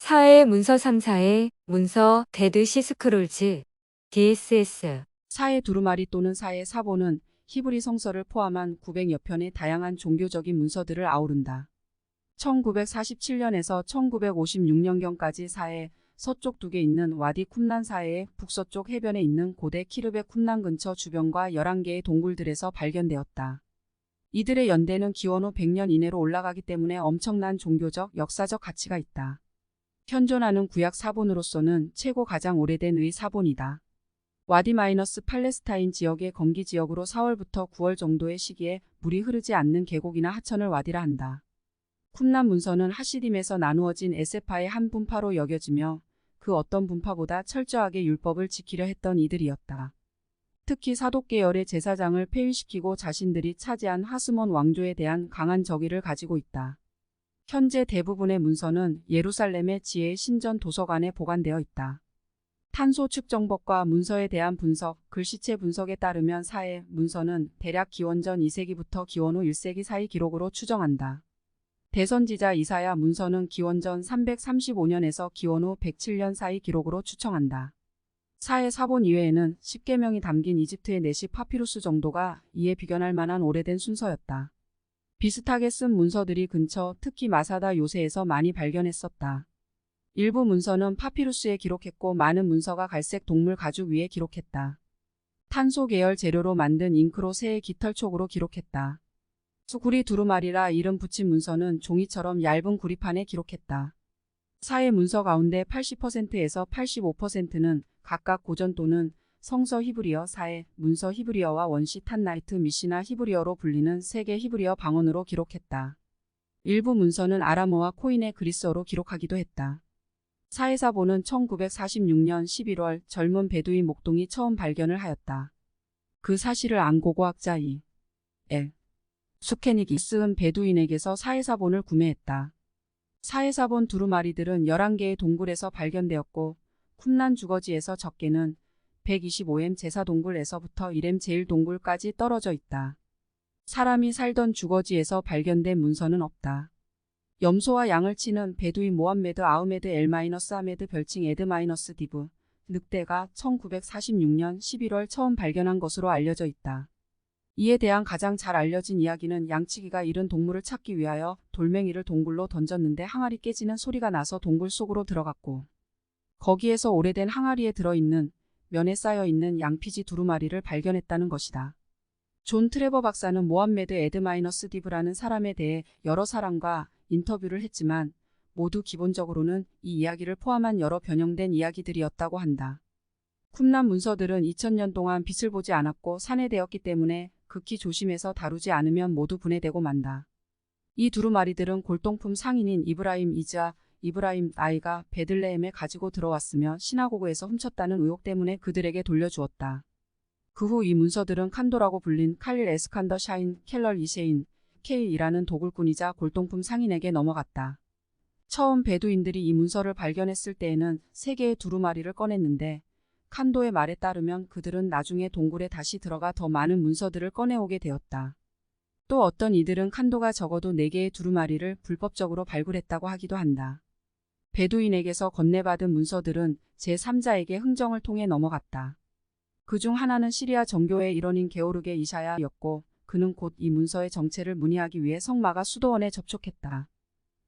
사회 문서 3사의 문서 데드 시스크롤즈 DSS 사해 두루마리 또는 사해 사본은 히브리 성서를 포함한 900여 편의 다양한 종교적인 문서들을 아우른다. 1947년에서 1956년경까지 사해 서쪽 둑에 있는 와디 쿰난 사해의 북서쪽 해변에 있는 고대 키르베 쿰난 근처 주변과 11개의 동굴들에서 발견되었다. 이들의 연대는 기원 후 100년 이내로 올라가기 때문에 엄청난 종교적, 역사적 가치가 있다. 현존하는 구약 사본으로서는 최고 가장 오래된 의 사본이다. 와디 마이너스 팔레스타인 지역의 건기 지역으로 4월부터 9월 정도의 시기에 물이 흐르지 않는 계곡이나 하천을 와디라 한다. 쿰난 문서는 하시딤에서 나누어진 에세파의 한 분파로 여겨지며 그 어떤 분파보다 철저하게 율법을 지키려 했던 이들이었다. 특히 사독 계열의 제사장을 폐위시키고 자신들이 차지한 하스몬 왕조에 대한 강한 적의를 가지고 있다. 현재 대부분의 문서는 예루살렘의 지혜 신전 도서관에 보관되어 있다. 탄소 측정법과 문서에 대한 분석, 글씨체 분석에 따르면 사해 문서는 대략 기원전 2세기부터 기원 후 1세기 사이 기록으로 추정한다. 대선지자 이사야 문서는 기원전 335년에서 기원 후 107년 사이 기록으로 추정한다. 사해 사본 이외에는 10계명이 담긴 이집트의 내시 파피루스 정도가 이에 비견할 만한 오래된 순서였다. 비슷하게 쓴 문서들이 근처, 특히 마사다 요새에서 많이 발견했었다. 일부 문서는 파피루스에 기록했고 많은 문서가 갈색 동물 가죽 위에 기록했다. 탄소 계열 재료로 만든 잉크로 새의 깃털촉으로 기록했다. 구리 두루마리라 이름 붙인 문서는 종이처럼 얇은 구리판에 기록했다. 사해 문서 가운데 80%에서 85%는 각각 고전 또는 성서 히브리어, 사해 문서 히브리어와 원시 탄나이트 미시나 히브리어로 불리는 세 개 히브리어 방언으로 기록했다. 일부 문서는 아람어와 코인의 그리스어로 기록하기도 했다. 사해사본은 1946년 11월 젊은 베두인 목동이 처음 발견을 하였다. 그 사실을 안 고고학자 이.엘. 수케닉이 쓰은 베두인에게서 사해사본을 구매했다. 사해사본 두루마리들은 11개의 동굴에서 발견되었고 쿰난 주거지에서 적게는 125m 제사동굴에서부터 1m 제일동굴까지 떨어져 있다. 사람이 살던 주거지에서 발견된 문서는 없다. 염소와 양을 치는 베두인 모함메드 아흐메드 엘-아메드 별칭 에드-디브 늑대가 1946년 11월 처음 발견한 것으로 알려져 있다. 이에 대한 가장 잘 알려진 이야기는 양치기가 잃은 동물을 찾기 위하여 돌멩이를 동굴로 던졌는데 항아리 깨지는 소리가 나서 동굴 속으로 들어갔고 거기에서 오래된 항아리에 들어있는 면에 쌓여있는 양피지 두루마리를 발견했다는 것이다. 존 트레버 박사는 모함메드 에드-디브라는 사람에 대해 여러 사람과 인터뷰를 했지만 모두 기본적으로는 이 이야기를 포함한 여러 변형된 이야기들이었다고 한다. 쿰난 문서들은 2000년 동안 빛을 보지 않았고 산해되었기 때문에 극히 조심해서 다루지 않으면 모두 분해되고 만다. 이 두루마리들은 골동품 상인인 이브라임 아이가 베들레헴에 가지고 들어왔으며 시나고그에서 훔쳤다는 의혹 때문에 그들에게 돌려주었다. 그 후 이 문서들은 칸도라고 불린 칼릴 에스칸더 샤인 켈럴 이셰인 케일이라는 도굴꾼이자 골동품 상인에게 넘어갔다. 처음 베두인들이 이 문서를 발견했을 때에는 3개의 두루마리를 꺼냈는데 칸도의 말에 따르면 그들은 나중에 동굴에 다시 들어가 더 많은 문서들을 꺼내오게 되었다. 또 어떤 이들은 칸도가 적어도 4개의 두루마리를 불법적으로 발굴했다고 하기도 한다. 베두인에게서 건네받은 문서들은 제3자에게 흥정을 통해 넘어갔다. 그중 하나는 시리아 정교의 일원인 게오르게 이샤야였고 그는 곧 이 문서의 정체를 문의하기 위해 성마가 수도원에 접촉했다.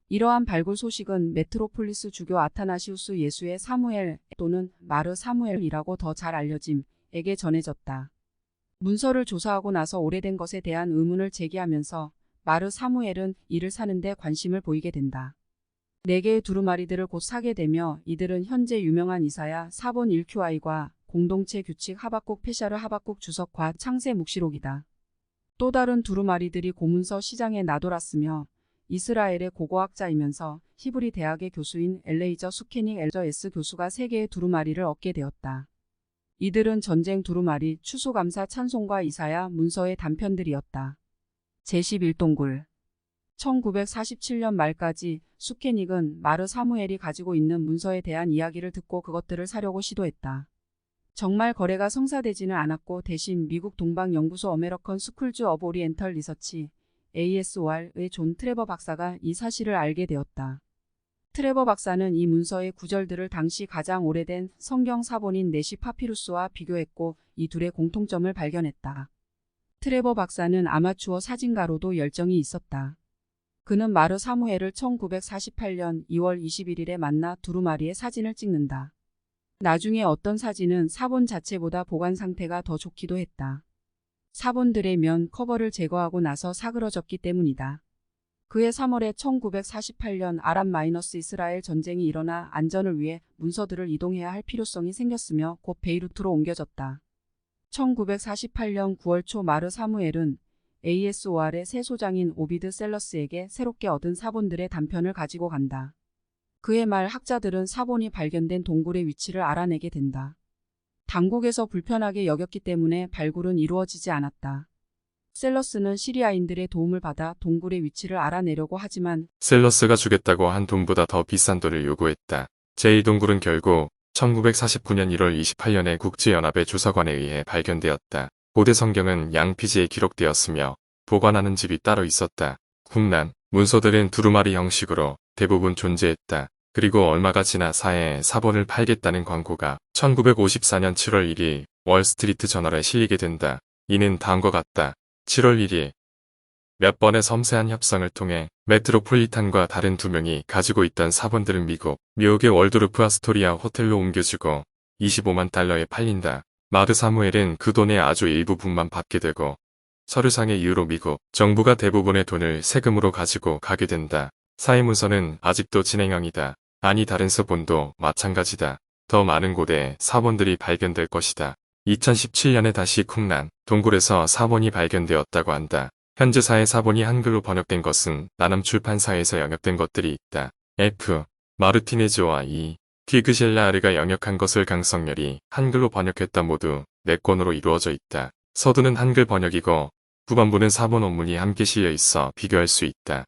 이러한 발굴 소식은 메트로폴리스 주교 아타나시우스 예수의 사무엘 또는 마르 사무엘이라고 더 잘 알려짐에게 전해졌다. 문서를 조사하고 나서 오래된 것에 대한 의문을 제기하면서 마르 사무엘은 이를 사는데 관심을 보이게 된다. 4개의 두루마리들을 곧 사게 되며 이들은 현재 유명한 이사야 사본 1QI과 공동체 규칙 하박국 페샤르 하박국 주석과 창세 묵시록이다. 또 다른 두루마리들이 고문서 시장에 나돌았으며 이스라엘의 고고학자이면서 히브리 대학의 교수인 엘레이저 수케닉 엘저 S 교수가 3개의 두루마리를 얻게 되었다. 이들은 전쟁 두루마리, 추수감사 찬송과 이사야 문서의 단편들이었다. 제11동굴 1947년 말까지 수케닉은 마르 사무엘이 가지고 있는 문서에 대한 이야기를 듣고 그것들을 사려고 시도했다. 정말 거래가 성사되지는 않았고 대신 미국 동방연구소 어메리컨 스쿨즈 오브 오리엔털 리서치 ASOR의 존 트레버 박사가 이 사실을 알게 되었다. 트레버 박사는 이 문서의 구절들을 당시 가장 오래된 성경 사본인 네시 파피루스와 비교했고 이 둘의 공통점을 발견했다. 트레버 박사는 아마추어 사진가로도 열정이 있었다. 그는 마르 사무엘을 1948년 2월 21일에 만나 두루마리의 사진을 찍는다. 나중에 어떤 사진은 사본 자체보다 보관 상태가 더 좋기도 했다. 사본들의 면 커버를 제거하고 나서 사그러졌기 때문이다. 그해 3월에 1948년 아랍-이스라엘 전쟁이 일어나 안전을 위해 문서들을 이동해야 할 필요성이 생겼으며 곧 베이루트로 옮겨졌다. 1948년 9월 초 마르 사무엘은 ASOR의 새 소장인 오비드 셀러스에게 새롭게 얻은 사본들의 단편을 가지고 간다. 그해 말 학자들은 사본이 발견된 동굴의 위치를 알아내게 된다. 당국에서 불편하게 여겼기 때문에 발굴은 이루어지지 않았다. 셀러스는 시리아인들의 도움을 받아 동굴의 위치를 알아내려고 하지만 셀러스가 주겠다고 한 돈보다 더 비싼 돈을 요구했다. 제2동굴은 결국 1949년 1월 28년에 국제연합의 조사관에 의해 발견되었다. 고대 성경은 양피지에 기록되었으며 보관하는 집이 따로 있었다. 쿰란 문서들은 두루마리 형식으로 대부분 존재했다. 그리고 얼마가 지나 사해에 사본을 팔겠다는 광고가 1954년 7월 1일 월스트리트 저널에 실리게 된다. 이는 다음과 같다. 7월 1일 몇 번의 섬세한 협상을 통해 메트로폴리탄과 다른 두 명이 가지고 있던 사본들은 미국 뉴욕의 월드루프 아스토리아 호텔로 옮겨주고 25만 달러에 팔린다. 마르 사무엘은 그 돈의 아주 일부분만 받게 되고 서류상의 이유로 미국 정부가 대부분의 돈을 세금으로 가지고 가게 된다. 사회 문서는 아직도 진행형이다. 아니 다른 서본도 마찬가지다. 더 많은 곳에 사본들이 발견될 것이다. 2017년에 다시 쿰란 동굴에서 사본이 발견되었다고 한다. 현재 사해 사본이 한글로 번역된 것은 나남 출판사에서 영역된 것들이 있다. F. 마르티네즈와 E. 튀그실라르가 영역한 것을 강성열이 한글로 번역했다. 모두 4권으로 이루어져 있다. 서두는 한글 번역이고 후반부는 사본 원문이 함께 실려 있어 비교할 수 있다.